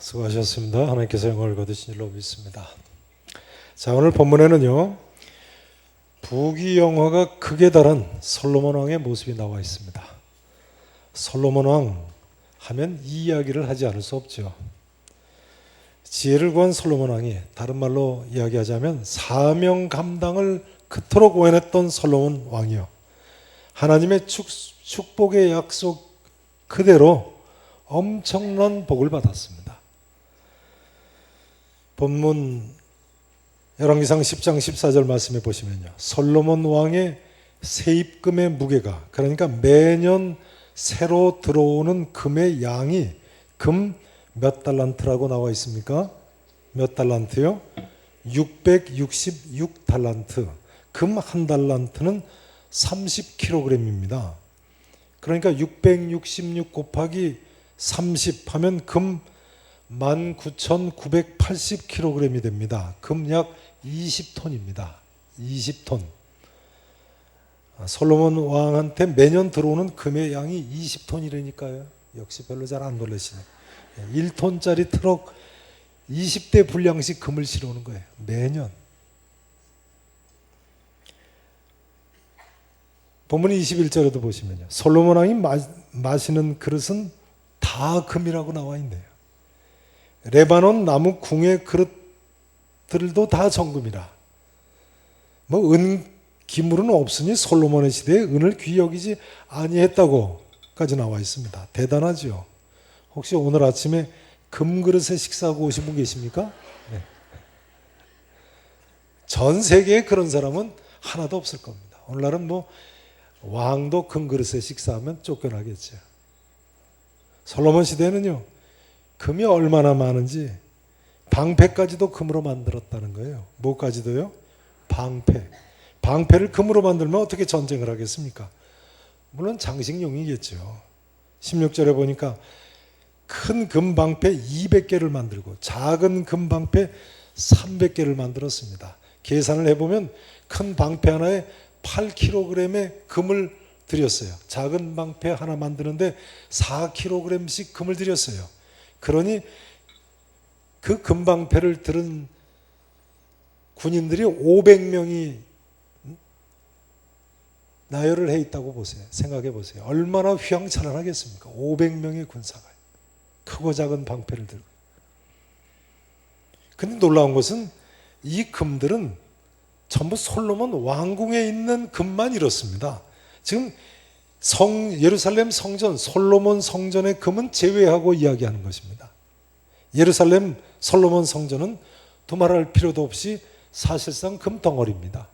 수고하셨습니다. 하나님께서 영광을 거두신 줄로 믿습니다. 자, 오늘 본문에는요, 부귀영화가 극에 달한 솔로몬 왕의 모습이 나와 있습니다. 솔로몬 왕 하면 이 이야기를 하지 않을 수 없죠. 지혜를 구한 솔로몬 왕이, 다른 말로 이야기하자면 사명 감당을 그토록 원했던 솔로몬 왕이요, 하나님의 축복의 약속 그대로 엄청난 복을 받았습니다. 본문 열왕기상 10장 14절 말씀해 보시면요, 솔로몬 왕의 세입금의 무게가, 그러니까 매년 새로 들어오는 금의 양이 금 몇 달란트라고 나와 있습니까? 몇 달란트요? 666달란트. 금 한 달란트는 30kg입니다. 그러니까 666 곱하기 30 하면 금 19,980kg이 됩니다. 금 약 20톤입니다. 20톤. 솔로몬 왕한테 매년 들어오는 금의 양이 20톤이라니까요. 역시 별로 잘 안 놀라시네. 1톤짜리 트럭 20대 분량씩 금을 실어오는 거예요. 매년. 본문 21절에도 보시면요, 솔로몬 왕이 마시는 그릇은 다 금이라고 나와 있네요. 레바논 나무 궁의 그릇들도 다 정금이라. 뭐 은 기물은 없으니 솔로몬의 시대에 은을 귀히 여기지 아니했다고까지 나와 있습니다. 대단하죠. 혹시 오늘 아침에 금그릇에 식사하고 오신 분 계십니까? 네. 전 세계에 그런 사람은 하나도 없을 겁니다. 오늘날은 뭐 왕도 금그릇에 식사하면 쫓겨나겠죠. 솔로몬 시대에는요, 금이 얼마나 많은지 방패까지도 금으로 만들었다는 거예요. 뭐까지도요? 방패. 방패를 금으로 만들면 어떻게 전쟁을 하겠습니까? 물론 장식용이겠죠. 16절에 보니까 큰 금방패 200개를 만들고 작은 금방패 300개를 만들었습니다. 계산을 해보면 큰 방패 하나에 8kg의 금을 들였어요. 작은 방패 하나 만드는데 4kg씩 금을 들였어요. 그러니 그 금방패를 들은 군인들이 500명이 나열을 해 있다고 보세요. 생각해 보세요. 얼마나 휘황찬란하겠습니까? 500명의 군사가 크고 작은 방패를 들고. 근데 놀라운 것은 이 금들은 전부 솔로몬 왕궁에 있는 금만 이렇습니다. 지금 예루살렘 성전, 솔로몬 성전의 금은 제외하고 이야기하는 것입니다. 예루살렘 솔로몬 성전은 두말할 필요도 없이 사실상 금덩어리입니다.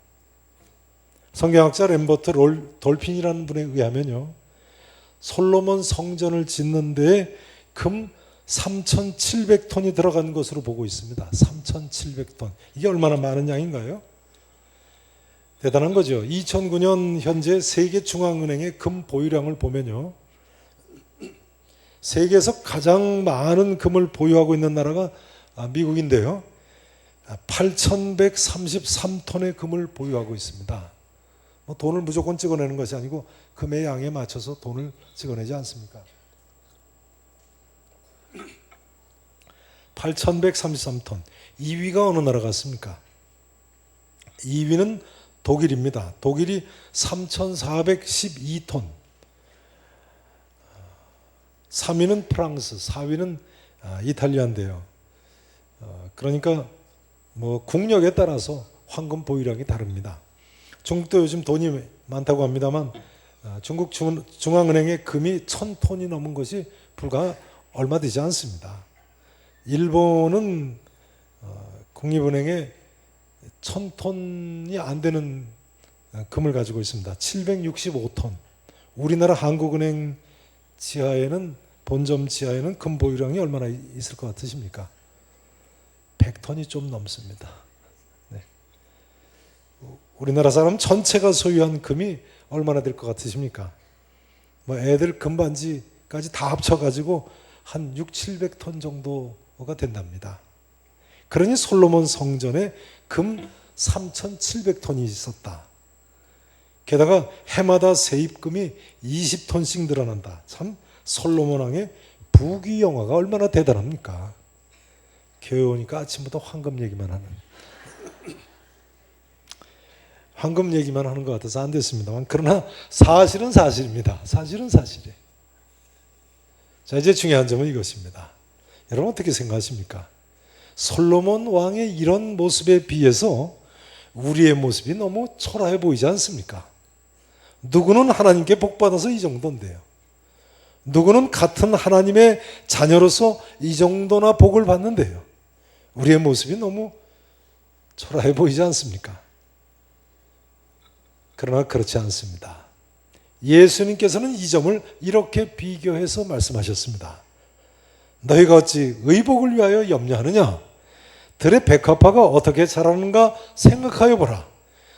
성경학자 램버트 돌핀이라는 분에 의하면요, 솔로몬 성전을 짓는 데에 금 3,700톤이 들어간 것으로 보고 있습니다. 3,700톤. 이게 얼마나 많은 양인가요? 대단한 거죠. 2009년 현재 세계중앙은행의 금 보유량을 보면요, 세계에서 가장 많은 금을 보유하고 있는 나라가 미국인데요, 8,133톤의 금을 보유하고 있습니다. 뭐 돈을 무조건 찍어내는 것이 아니고 금의 양에 맞춰서 돈을 찍어내지 않습니까? 8,133톤. 2위가 어느 나라 같습니까? 2위는 독일입니다. 독일이 3,412톤. 3위는 프랑스, 4위는 이탈리아인데요. 그러니까 뭐 국력에 따라서 황금 보유량이 다릅니다. 중국도 요즘 돈이 많다고 합니다만 중국 중앙은행의 금이 1,000톤이 넘은 것이 불과 얼마 되지 않습니다. 일본은 국립은행에 1,000톤이 안 되는 금을 가지고 있습니다. 765톤. 우리나라 한국은행 지하에는, 본점 지하에는 금 보유량이 얼마나 있을 것 같으십니까? 100톤이 좀 넘습니다. 네. 우리나라 사람 전체가 소유한 금이 얼마나 될 것 같으십니까? 뭐 애들 금반지까지 다 합쳐가지고 한 600-700톤 정도가 된답니다. 그러니 솔로몬 성전에 금 3,700톤이 있었다. 게다가 해마다 세입금이 20톤씩 늘어난다. 참 솔로몬 왕의 부귀영화가 얼마나 대단합니까? 교회 오니까 아침부터 황금 얘기만 하는, 황금 얘기만 하는 것 같아서 안 됐습니다만, 그러나 사실은 사실입니다. 사실은 사실이에요. 자, 이제 중요한 점은 이것입니다. 여러분 어떻게 생각하십니까? 솔로몬 왕의 이런 모습에 비해서 우리의 모습이 너무 초라해 보이지 않습니까? 누구는 하나님께 복받아서 이 정도인데요. 누구는 같은 하나님의 자녀로서 이 정도나 복을 받는데요. 우리의 모습이 너무 초라해 보이지 않습니까? 그러나 그렇지 않습니다. 예수님께서는 이 점을 이렇게 비교해서 말씀하셨습니다. 너희가 어찌 의복을 위하여 염려하느냐? 들의 백합화가 어떻게 자라는가 생각하여 보라.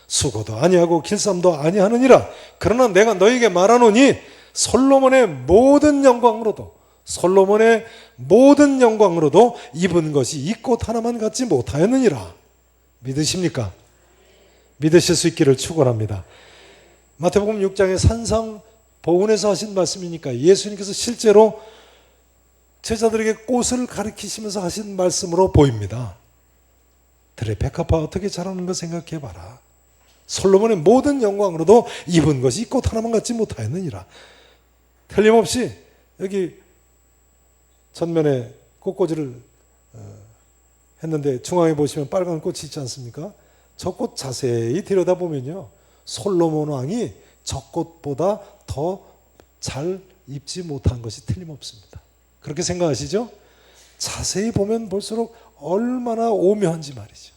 수고도 아니하고 길쌈도 아니하느니라. 그러나 내가 너희에게 말하노니 솔로몬의 모든 영광으로도 입은 것이 이 꽃 하나만 갖지 못하였느니라. 믿으십니까? 믿으실 수 있기를 축원합니다. 마태복음 6장의 산상보훈에서 하신 말씀이니까 예수님께서 실제로 제자들에게 꽃을 가리키시면서 하신 말씀으로 보입니다. 들의 백합화 어떻게 자라는 거 생각해 봐라. 솔로몬의 모든 영광으로도 입은 것이 이 꽃 하나만 갖지 못하였느니라. 틀림없이 여기 전면에 꽃꽂이를 했는데 중앙에 보시면 빨간 꽃이 있지 않습니까? 저 꽃 자세히 들여다보면요, 솔로몬 왕이 저 꽃보다 더 잘 입지 못한 것이 틀림없습니다. 그렇게 생각하시죠? 자세히 보면 볼수록 얼마나 오묘한지 말이죠.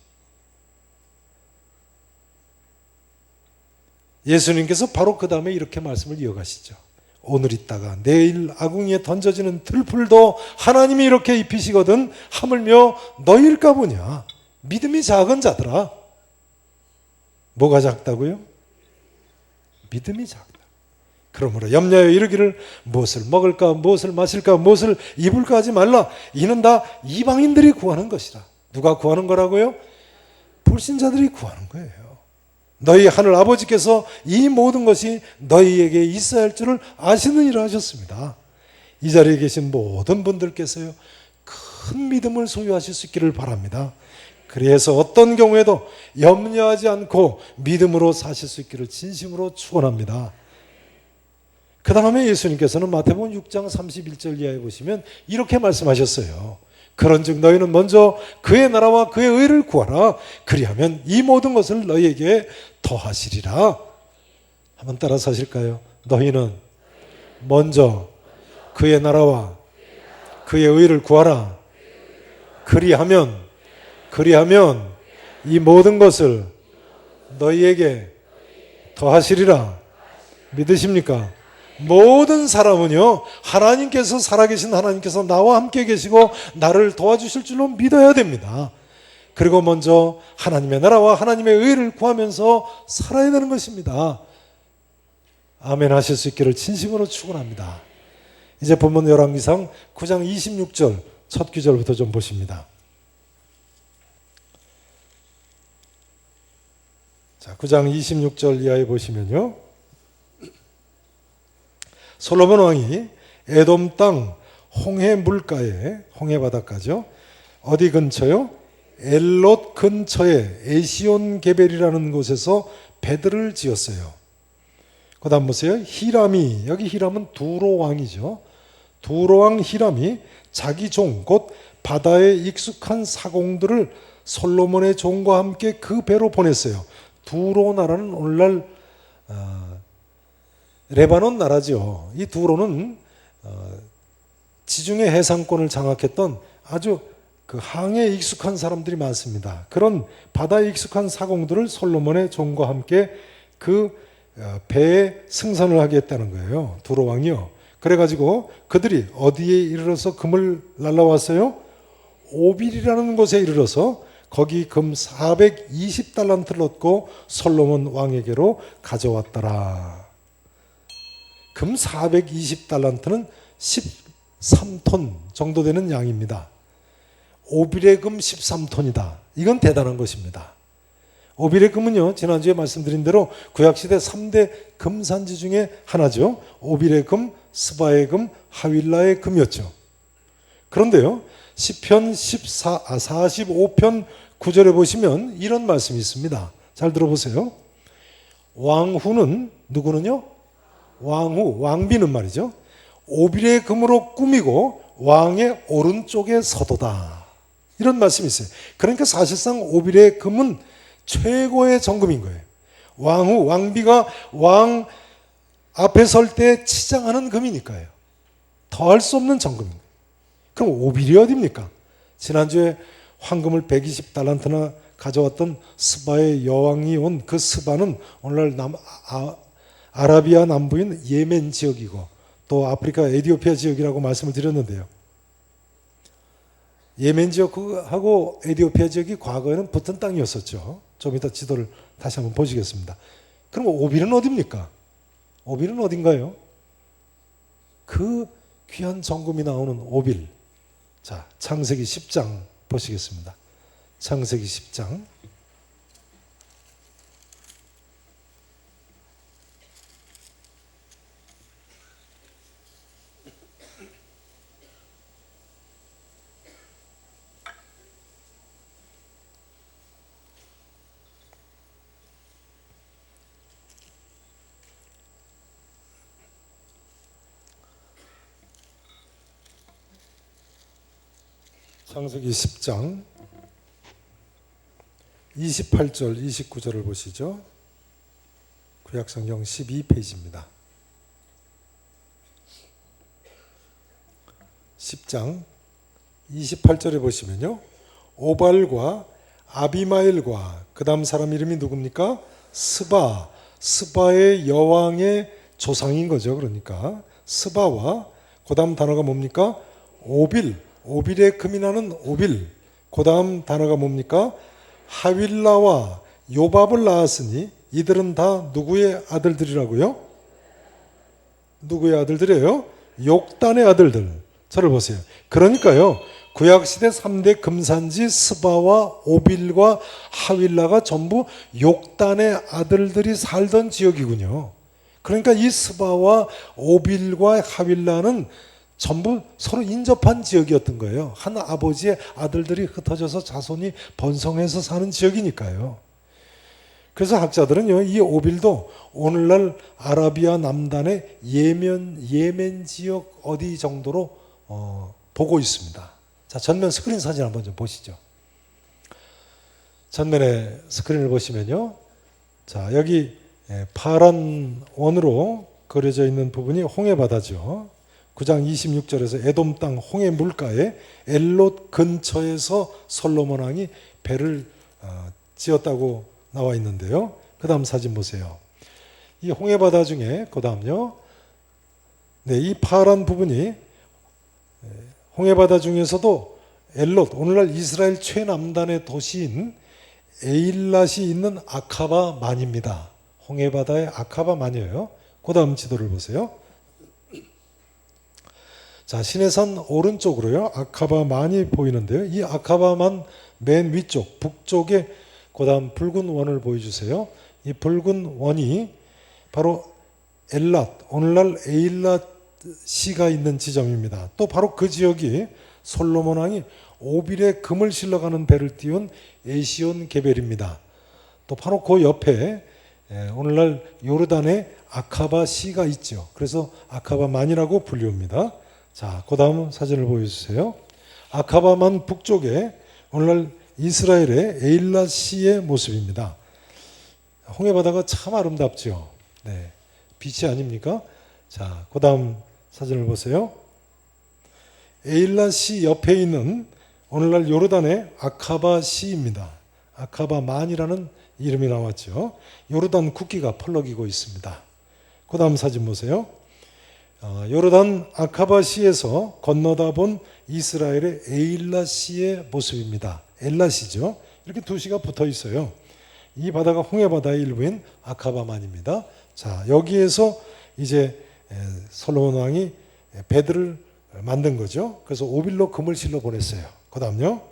예수님께서 바로 그 다음에 이렇게 말씀을 이어가시죠. 오늘 있다가 내일 아궁이에 던져지는 들풀도 하나님이 이렇게 입히시거든 하물며 너희일까 보냐. 믿음이 작은 자들아. 뭐가 작다고요? 믿음이 작다. 그러므로 염려하여 이르기를 무엇을 먹을까, 무엇을 마실까, 무엇을 입을까 하지 말라. 이는 다 이방인들이 구하는 것이라. 누가 구하는 거라고요? 불신자들이 구하는 거예요. 너희 하늘 아버지께서 이 모든 것이 너희에게 있어야 할 줄을 아시느니라 하셨습니다. 이 자리에 계신 모든 분들께서요, 큰 믿음을 소유하실 수 있기를 바랍니다. 그래서 어떤 경우에도 염려하지 않고 믿음으로 사실 수 있기를 진심으로 축원합니다. 그 다음에 예수님께서는 마태복음 6장 31절 이하에 보시면 이렇게 말씀하셨어요. 그런즉 너희는 먼저 그의 나라와 그의 의를 구하라. 그리하면 이 모든 것을 너희에게 더하시리라. 한번 따라서 하실까요? 너희는 먼저 그의 나라와 그의 의를 구하라. 그리하면 이 모든 것을 너희에게 더하시리라. 믿으십니까? 모든 사람은요, 하나님께서, 살아계신 하나님께서 나와 함께 계시고 나를 도와주실 줄로 믿어야 됩니다. 그리고 먼저 하나님의 나라와 하나님의 의를 구하면서 살아야 되는 것입니다. 아멘 하실 수 있기를 진심으로 축원합니다. 이제 본문 열왕기상 9장 26절 첫 구절부터 좀 보십니다. 자, 9장 26절 이하에 보시면요, 솔로몬 왕이 에돔 땅 홍해 물가에, 홍해 바닷가죠, 어디 근처요? 엘롯 근처에 에시온 게벨이라는 곳에서 배들을 지었어요. 그 다음 보세요. 히람이, 여기 히람은 두로 왕이죠. 두로 왕 히람이 자기 종, 곧 바다에 익숙한 사공들을 솔로몬의 종과 함께 그 배로 보냈어요. 두로 나라는 오늘날 레바논 나라죠. 이 두로는 지중해 해상권을 장악했던 아주 그 항해에 익숙한 사람들이 많습니다. 그런 바다에 익숙한 사공들을 솔로몬의 종과 함께 그 배에 승선을 하게 했다는 거예요. 두로 왕이요. 그래가지고 그들이 어디에 이르러서 금을 날라왔어요? 오빌이라는 곳에 이르러서 거기 금 420달란트를 얻고 솔로몬 왕에게로 가져왔더라. 금 420달란트는 13톤 정도 되는 양입니다. 오빌의 금 13톤이다. 이건 대단한 것입니다. 오빌의 금은요, 지난주에 말씀드린 대로 구약시대 3대 금산지 중에 하나죠. 오빌의 금, 스바의 금, 하윌라의 금이었죠. 그런데요, 시편 45편 9절에 보시면 이런 말씀이 있습니다. 잘 들어보세요. 왕후는 누구는요? 왕비는 말이죠. 오빌의 금으로 꾸미고 왕의 오른쪽에 서도다. 이런 말씀이 있어요. 그러니까 사실상 오빌의 금은 최고의 정금인 거예요. 왕비가 왕 앞에 설 때 치장하는 금이니까요. 더할 수 없는 정금입니다. 그럼 오빌이 어디입니까? 지난주에 황금을 120달란트나 가져왔던 스바의 여왕이 온 그 스바는 오늘날 아라비아 남부인 예멘 지역이고 또 아프리카 에티오피아 지역이라고 말씀을 드렸는데요. 예멘 지역하고 에티오피아 지역이 과거에는 붙은 땅이었었죠. 좀 이따 지도를 다시 한번 보시겠습니다. 그럼 오빌은 어디입니까? 오빌은 어딘가요? 그 귀한 정금이 나오는 오빌. 자, 창세기 10장 보시겠습니다. 창세기 10장. 창세기 10장 28절 29절을 보시죠. 구약성경 12페이지입니다. 10장 28절에 보시면요. 오발과 아비마엘과 그 다음 사람 이름이 누굽니까? 스바의 여왕의 조상인 거죠. 그러니까 스바와 그 다음 단어가 뭡니까? 오빌의 금이 나는 오빌. 그 다음 단어가 뭡니까? 하윌라와 요밥을 낳았으니 이들은 다 누구의 아들들이라고요? 누구의 아들들이에요? 욕단의 아들들. 저를 보세요. 그러니까요. 구약시대 3대 금산지 스바와 오빌과 하윌라가 전부 욕단의 아들들이 살던 지역이군요. 그러니까 이 스바와 오빌과 하윌라는 전부 서로 인접한 지역이었던 거예요. 한 아버지의 아들들이 흩어져서 자손이 번성해서 사는 지역이니까요. 그래서 학자들은요, 이 오빌도 오늘날 아라비아 남단의 예멘 지역 어디 정도로 보고 있습니다. 자, 전면 스크린 사진 한번 좀 보시죠. 전면에 스크린을 보시면요. 자, 여기 파란 원으로 그려져 있는 부분이 홍해바다죠. 9장 26절에서 에돔 땅 홍해 물가에 엘롯 근처에서 솔로몬 왕이 배를 지었다고 나와 있는데요. 그 다음 사진 보세요. 이 홍해바다 중에 그 다음요. 네, 이 파란 부분이 홍해바다 중에서도 엘롯, 오늘날 이스라엘 최남단의 도시인 에일랏이 있는 아카바만입니다. 홍해바다의 아카바만이에요. 그 다음 지도를 보세요. 자, 시내산 오른쪽으로요. 아카바만이 보이는데요. 이 아카바만 맨 위쪽, 북쪽에 그 다음 붉은 원을 보여주세요. 이 붉은 원이 바로 엘랏, 오늘날 에일랏시가 있는 지점입니다. 또 바로 그 지역이 솔로몬 왕이 오빌의 금을 실러가는 배를 띄운 에시온 게벨입니다. 또 바로 그 옆에 오늘날 요르단의 아카바시가 있죠. 그래서 아카바만이라고 불리웁니다. 자, 그 다음 사진을 보여주세요. 아카바만 북쪽에 오늘날 이스라엘의 에일랏시의 모습입니다. 홍해바다가 참 아름답죠. 네, 빛이 아닙니까? 자, 그 다음 사진을 보세요. 에일랏시 옆에 있는 오늘날 요르단의 아카바시입니다. 아카바만이라는 이름이 나왔죠. 요르단 국기가 펄럭이고 있습니다. 그 다음 사진 보세요. 요르단 아카바시에서 건너다 본 이스라엘의 에일랏시의 모습입니다. 엘랏이죠. 이렇게 두 시가 붙어 있어요. 이 바다가 홍해바다의 일부인 아카바만입니다. 자, 여기에서 이제 솔로몬 왕이 배들을 만든 거죠. 그래서 오빌로 금을 실러 보냈어요. 그 다음요.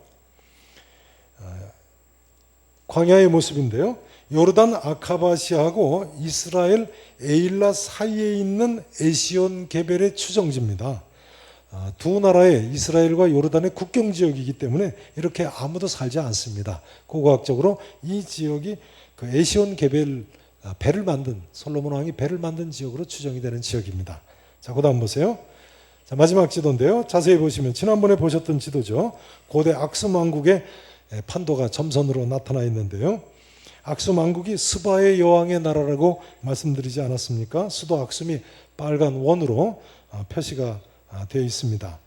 광야의 모습인데요. 요르단 아카바시하고 이스라엘 에일랏 사이에 있는 에시온 게벨의 추정지입니다. 두 나라의 이스라엘과 요르단의 국경 지역이기 때문에 이렇게 아무도 살지 않습니다. 고고학적으로 이 지역이 그 에시온 게벨 배를 만든 솔로몬 왕이 배를 만든 지역으로 추정이 되는 지역입니다. 자, 그다음 보세요. 자, 마지막 지도인데요. 자세히 보시면 지난번에 보셨던 지도죠. 고대 악숨 왕국의 판도가 점선으로 나타나 있는데요. 악숨 왕국이 스바의 여왕의 나라라고 말씀드리지 않았습니까? 수도 악숨이 빨간 원으로 표시가 되어 있습니다.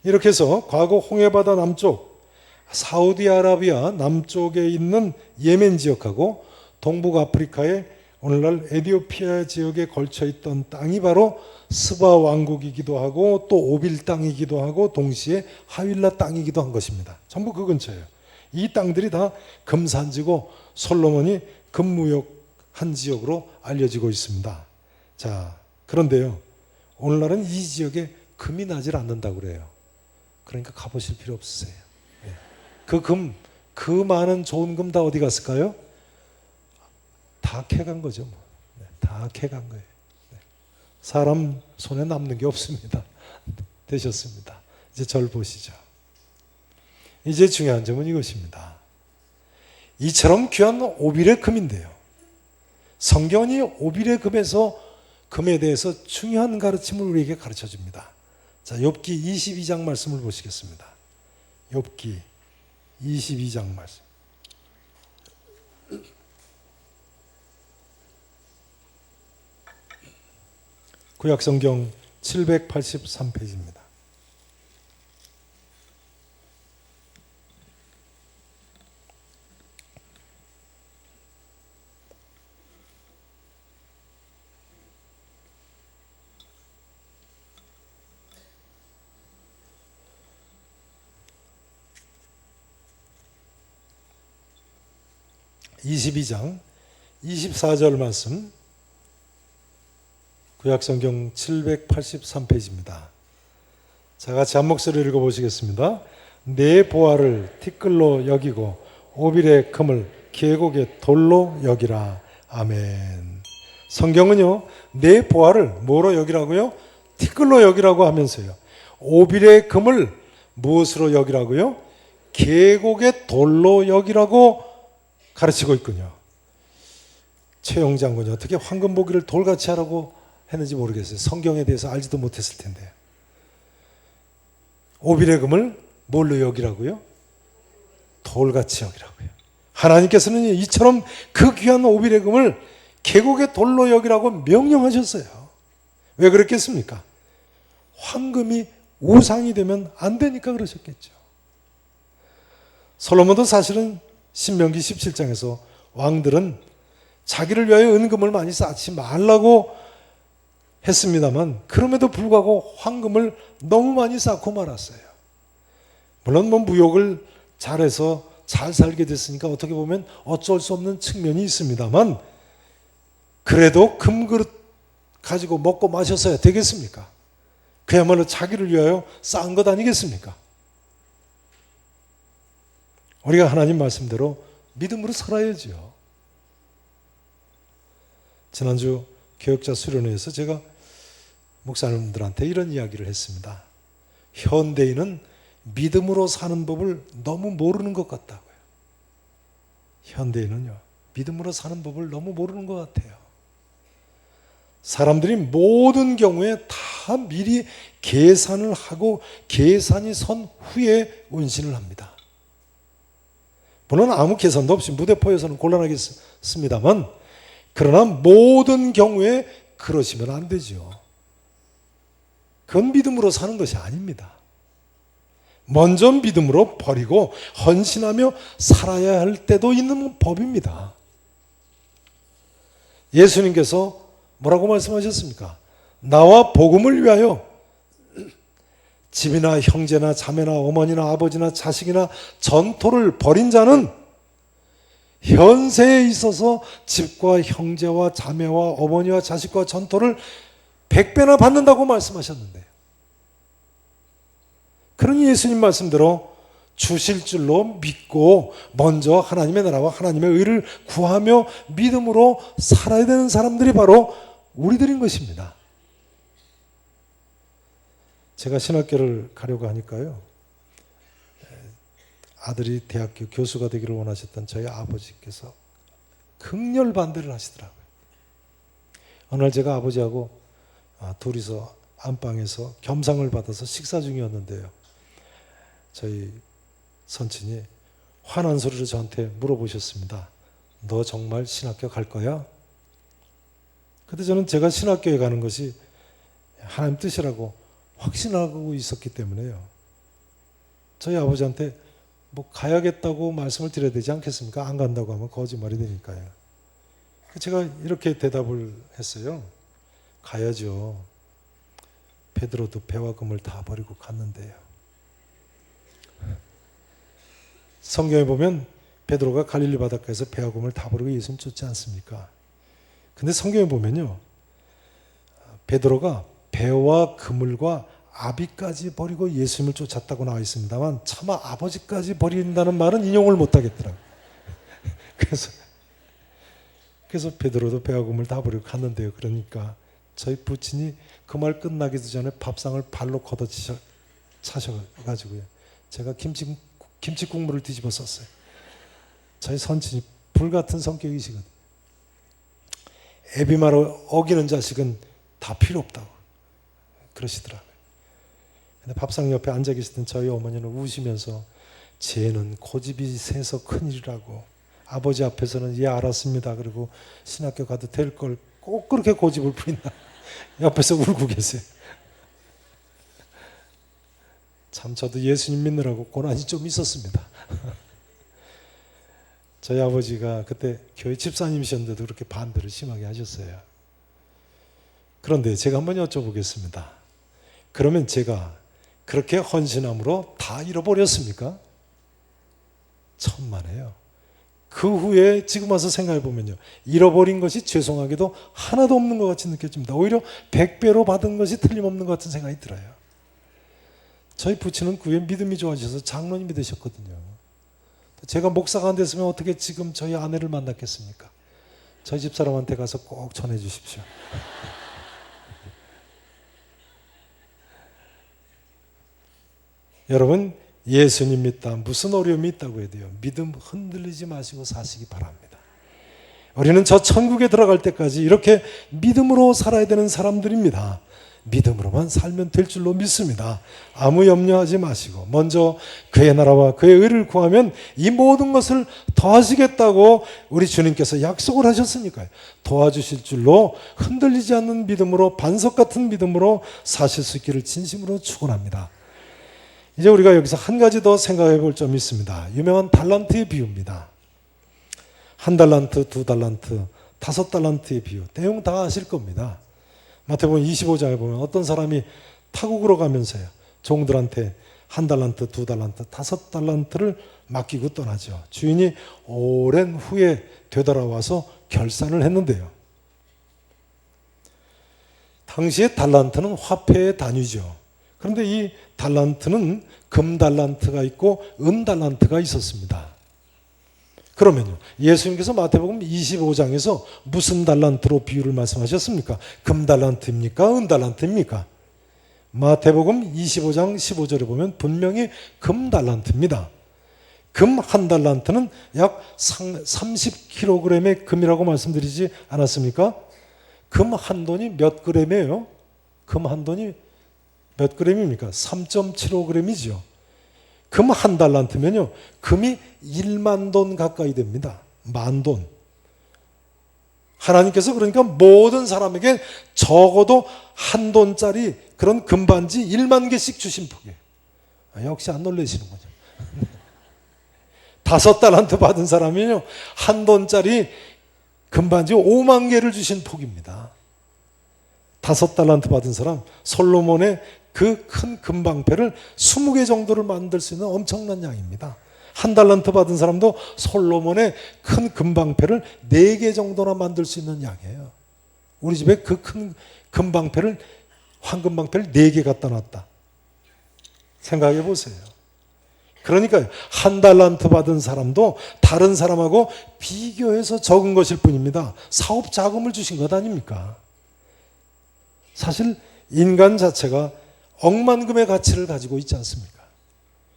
이렇게 해서 과거 홍해바다 남쪽 사우디아라비아 남쪽에 있는 예멘 지역하고 동북 아프리카의 오늘날 에티오피아 지역에 걸쳐 있던 땅이 바로 스바 왕국이기도 하고 또 오빌 땅이기도 하고 동시에 하윌라 땅이기도 한 것입니다. 전부 그 근처예요. 이 땅들이 다 금산지고 솔로몬이 금무역한 지역으로 알려지고 있습니다. 자, 그런데요. 오늘날은 이 지역에 금이 나질 않는다고 그래요. 그러니까 가보실 필요 없으세요. 그 금, 그 많은 좋은 금 다 어디 갔을까요? 다 캐간 거죠. 다 캐간 거예요. 사람 손에 남는 게 없습니다. 되셨습니다. 이제 절 보시죠. 이제 중요한 점은 이것입니다. 이처럼 귀한 오빌의 금인데요. 성경이 오빌의 금에서 금에 대해서 중요한 가르침을 우리에게 가르쳐 줍니다. 자, 욥기 22장 말씀을 보시겠습니다. 욥기 22장 말씀. 구약성경 783페이지입니다. (22장) 24절 말씀, 구약성경 783페이지입니다. 자, 같이 한 목소리를 읽어보시겠습니다. 내 보화를 티끌로 여기고 오빌의 금을 계곡의 돌로 여기라. 아멘. 성경은요, 내 보화를 뭐로 여기라고요? 티끌로 여기라고 하면서요, 오빌의 금을 무엇으로 여기라고요? 계곡의 돌로 여기라고 가르치고 있군요. 최영 장군이 어떻게 황금보기를 돌같이 하라고 했는지 모르겠어요. 성경에 대해서 알지도 못했을 텐데. 오빌의 금을 뭘로 여기라고요? 돌같이 여기라고요. 하나님께서는 이처럼 그 귀한 오빌의 금을 계곡의 돌로 여기라고 명령하셨어요. 왜 그랬겠습니까? 황금이 우상이 되면 안 되니까 그러셨겠죠. 솔로몬도 사실은 신명기 17장에서 왕들은 자기를 위하여 은금을 많이 쌓지 말라고 했습니다만, 그럼에도 불구하고 황금을 너무 많이 쌓고 말았어요. 물론 무역을 잘해서 잘 살게 됐으니까 어떻게 보면 어쩔 수 없는 측면이 있습니다만, 그래도 금그릇 가지고 먹고 마셨어야 되겠습니까? 그야말로 자기를 위하여 쌓은 것 아니겠습니까? 우리가 하나님 말씀대로 믿음으로 살아야죠. 지난주 교역자 수련회에서 제가 목사님들한테 이런 이야기를 했습니다. 현대인은 믿음으로 사는 법을 너무 모르는 것 같다고요. 현대인은요, 믿음으로 사는 법을 너무 모르는 것 같아요. 사람들이 모든 경우에 다 미리 계산을 하고 계산이 선 후에 운신을 합니다. 물론 아무 계산도 없이 무대포에서는 곤란하겠습니다만, 그러나 모든 경우에 그러시면 안 되죠. 그건 믿음으로 사는 것이 아닙니다. 먼저 믿음으로 버리고 헌신하며 살아야 할 때도 있는 법입니다. 예수님께서 뭐라고 말씀하셨습니까? 나와 복음을 위하여 집이나 형제나 자매나 어머니나 아버지나 자식이나 전토를 벌인 자는 현세에 있어서 집과 형제와 자매와 어머니와 자식과 전토를 100배나 받는다고 말씀하셨는데, 그러니 예수님 말씀대로 주실 줄로 믿고 먼저 하나님의 나라와 하나님의 의를 구하며 믿음으로 살아야 되는 사람들이 바로 우리들인 것입니다. 제가 신학교를 가려고 하니까요. 아들이 대학교 교수가 되기를 원하셨던 저희 아버지께서 극렬 반대를 하시더라고요. 어느 날 제가 아버지하고 둘이서 안방에서 겸상을 받아서 식사 중이었는데요. 저희 선친이 화난 소리로 저한테 물어보셨습니다. 너 정말 신학교 갈 거야? 그때 저는 제가 신학교에 가는 것이 하나님 뜻이라고 확신하고 있었기 때문에요. 저희 아버지한테 뭐 가야겠다고 말씀을 드려야 되지 않겠습니까? 안 간다고 하면 거짓말이 되니까요. 제가 이렇게 대답을 했어요. 가야죠. 베드로도 배와 금을 다 버리고 갔는데요. 성경에 보면 베드로가 갈릴리 바닷가에서 배와 금을 다 버리고 예수님 쫓지 않습니까? 근데 성경에 보면요. 베드로가 배와 그물과 아비까지 버리고 예수님을 쫓았다고 나와 있습니다만 차마 아버지까지 버린다는 말은 인용을 못 하겠더라고요. 그래서 베드로도 배와 그물 다 버리고 갔는데요. 그러니까 저희 부친이 그 말 끝나기도 전에 밥상을 발로 차셔가지고요. 제가 김치 국물을 뒤집어 썼어요. 저희 선친이 불같은 성격이시거든요. 애비말을 어기는 자식은 다 필요 없다고 그러시더라고요. 근데 밥상 옆에 앉아 계시던 저희 어머니는 우시면서 쟤는 고집이 세서 큰일이라고 아버지 앞에서는 예 알았습니다. 그리고 신학교 가도 될 걸 꼭 그렇게 고집을 부린다. 옆에서 울고 계세요. 참 저도 예수님 믿느라고 고난이 좀 있었습니다. 저희 아버지가 그때 교회 집사님이셨는데도 그렇게 반대를 심하게 하셨어요. 그런데 제가 한번 여쭤보겠습니다. 그러면 제가 그렇게 헌신함으로 다 잃어버렸습니까? 천만에요. 그 후에 지금 와서 생각해 보면요. 잃어버린 것이 죄송하게도 하나도 없는 것 같이 느껴집니다. 오히려 100배로 받은 것이 틀림없는 것 같은 생각이 들어요. 저희 부친은 그 후에 믿음이 좋아지셔서 장로님이 되셨거든요. 제가 목사가 안 됐으면 어떻게 지금 저희 아내를 만났겠습니까? 저희 집사람한테 가서 꼭 전해 주십시오. 여러분 예수님 믿다 무슨 어려움이 있다고 해도요. 믿음 흔들리지 마시고 사시기 바랍니다. 우리는 저 천국에 들어갈 때까지 이렇게 믿음으로 살아야 되는 사람들입니다. 믿음으로만 살면 될 줄로 믿습니다. 아무 염려하지 마시고 먼저 그의 나라와 그의 의를 구하면 이 모든 것을 더하시겠다고 우리 주님께서 약속을 하셨으니까요. 도와주실 줄로 흔들리지 않는 믿음으로 반석 같은 믿음으로 사실 수 있기를 진심으로 축원합니다. 이제 우리가 여기서 한 가지 더 생각해 볼 점이 있습니다. 유명한 달란트의 비유입니다. 1달란트, 2달란트, 5달란트의 비유. 내용 다 아실 겁니다. 마태복음 25장에 보면 어떤 사람이 타국으로 가면서요. 종들한테 1달란트, 2달란트, 5달란트를 맡기고 떠나죠. 주인이 오랜 후에 되돌아와서 결산을 했는데요. 당시에 달란트는 화폐의 단위죠. 그런데 이 달란트는 금달란트가 있고 은달란트가 있었습니다. 그러면요, 예수님께서 마태복음 25장에서 무슨 달란트로 비유를 말씀하셨습니까? 금달란트입니까? 은달란트입니까? 마태복음 25장 15절에 보면 분명히 금달란트입니다. 금 1달란트는 약 30kg의 금이라고 말씀드리지 않았습니까? 금 한 돈이 몇 그램이에요? 금 한 돈이 몇 그램입니까? 3.75g이죠. 금 1달란트면요. 금이 1만 돈 가까이 됩니다. 만 돈. 하나님께서 그러니까 모든 사람에게 적어도 한 돈짜리 그런 금반지 1만 개씩 주신 폭이에요. 역시 안 놀라시는군요. 5달란트 받은 사람이요. 한 돈짜리 금반지 5만 개를 주신 폭입니다. 5달란트 받은 사람 솔로몬의 그 큰 금방패를 20개 정도를 만들 수 있는 엄청난 양입니다. 1달란트 받은 사람도 솔로몬의 큰 금방패를 4개 정도나 만들 수 있는 양이에요. 우리 집에 그 큰 금방패를 황금방패를 4개 갖다 놨다. 생각해 보세요. 그러니까 1달란트 받은 사람도 다른 사람하고 비교해서 적은 것일 뿐입니다. 사업 자금을 주신 것 아닙니까? 사실 인간 자체가 억만금의 가치를 가지고 있지 않습니까?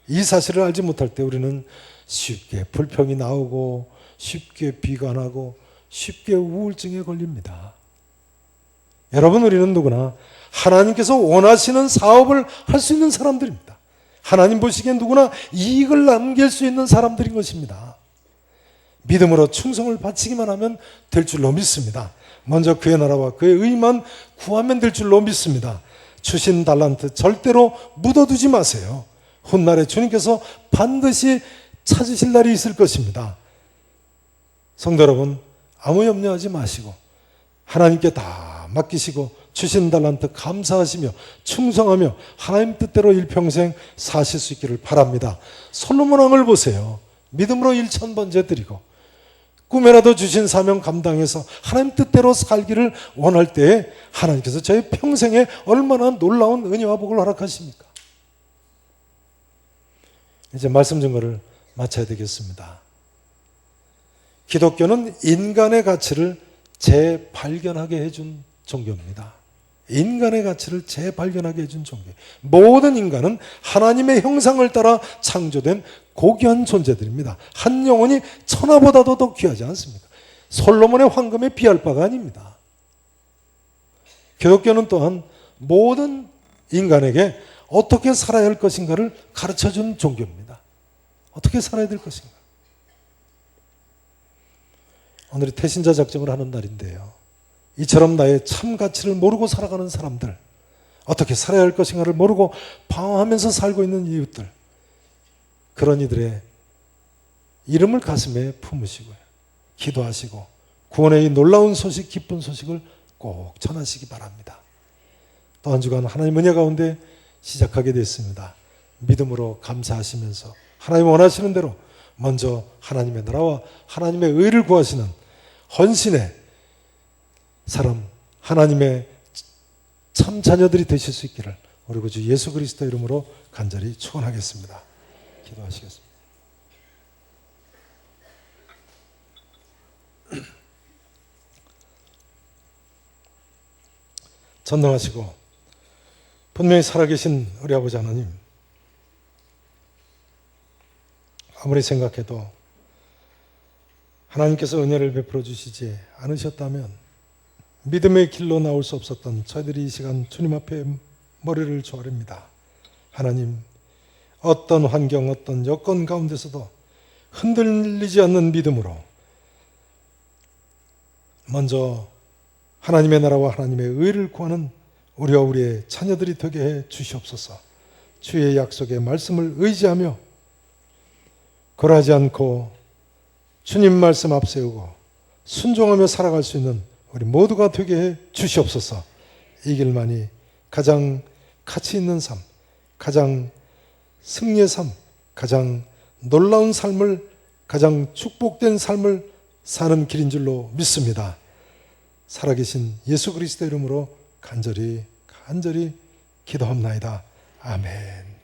이 사실을 알지 못할 때 우리는 쉽게 불평이 나오고 쉽게 비관하고 쉽게 우울증에 걸립니다. 여러분, 우리는 누구나 하나님께서 원하시는 사업을 할 수 있는 사람들입니다. 하나님 보시기엔 누구나 이익을 남길 수 있는 사람들인 것입니다. 믿음으로 충성을 바치기만 하면 될 줄로 믿습니다. 먼저 그의 나라와 그의 의만 구하면 될 줄로 믿습니다. 주신 달란트 절대로 묻어두지 마세요. 훗날에 주님께서 반드시 찾으실 날이 있을 것입니다. 성도 여러분, 아무 염려하지 마시고 하나님께 다 맡기시고 주신 달란트 감사하시며 충성하며 하나님 뜻대로 일평생 사실 수 있기를 바랍니다. 솔로몬 왕을 보세요. 믿음으로 1000번째 드리고 꿈에라도 주신 사명 감당해서 하나님 뜻대로 살기를 원할 때에 하나님께서 저의 평생에 얼마나 놀라운 은혜와 복을 허락하십니까? 이제 말씀 증거를 마쳐야 되겠습니다. 기독교는 인간의 가치를 재발견하게 해준 종교입니다. 인간의 가치를 재발견하게 해준 종교. 모든 인간은 하나님의 형상을 따라 창조된 고귀한 존재들입니다. 한 영혼이 천하보다도 더 귀하지 않습니까? 솔로몬의 황금에 비할 바가 아닙니다. 기독교는 또한 모든 인간에게 어떻게 살아야 할 것인가를 가르쳐준 종교입니다. 어떻게 살아야 될 것인가. 오늘이 태신자 작정을 하는 날인데요. 이처럼 나의 참 가치를 모르고 살아가는 사람들, 어떻게 살아야 할 것인가를 모르고 방황하면서 살고 있는 이웃들, 그런 이들의 이름을 가슴에 품으시고요. 기도하시고 구원의 이 놀라운 소식, 기쁜 소식을 꼭 전하시기 바랍니다. 또 한 주간 하나님 은혜 가운데 시작하게 됐습니다. 믿음으로 감사하시면서 하나님 원하시는 대로 먼저 하나님의 나라와 하나님의 의를 구하시는 헌신의 사람, 하나님의 참 자녀들이 되실 수 있기를 우리 구주 예수 그리스도 이름으로 간절히 축원하겠습니다. 기도하시겠습니다. 전능하시고 분명히 살아계신 우리 아버지 하나님, 아무리 생각해도 하나님께서 은혜를 베풀어 주시지 않으셨다면 믿음의 길로 나올 수 없었던 저희들이 이 시간 주님 앞에 머리를 조아립니다. 하나님, 어떤 환경, 어떤 여건 가운데서도 흔들리지 않는 믿음으로 먼저 하나님의 나라와 하나님의 의를 구하는 우리와 우리의 자녀들이 되게 해 주시옵소서. 주의 약속의 말씀을 의지하며 거하지 않고 주님 말씀 앞세우고 순종하며 살아갈 수 있는 우리 모두가 되게 해 주시옵소서. 이 길만이 가장 가치 있는 삶, 가장 승리의 삶, 가장 놀라운 삶을, 가장 축복된 삶을 사는 길인 줄로 믿습니다. 살아계신 예수 그리스도 이름으로 간절히 기도합나이다. 아멘.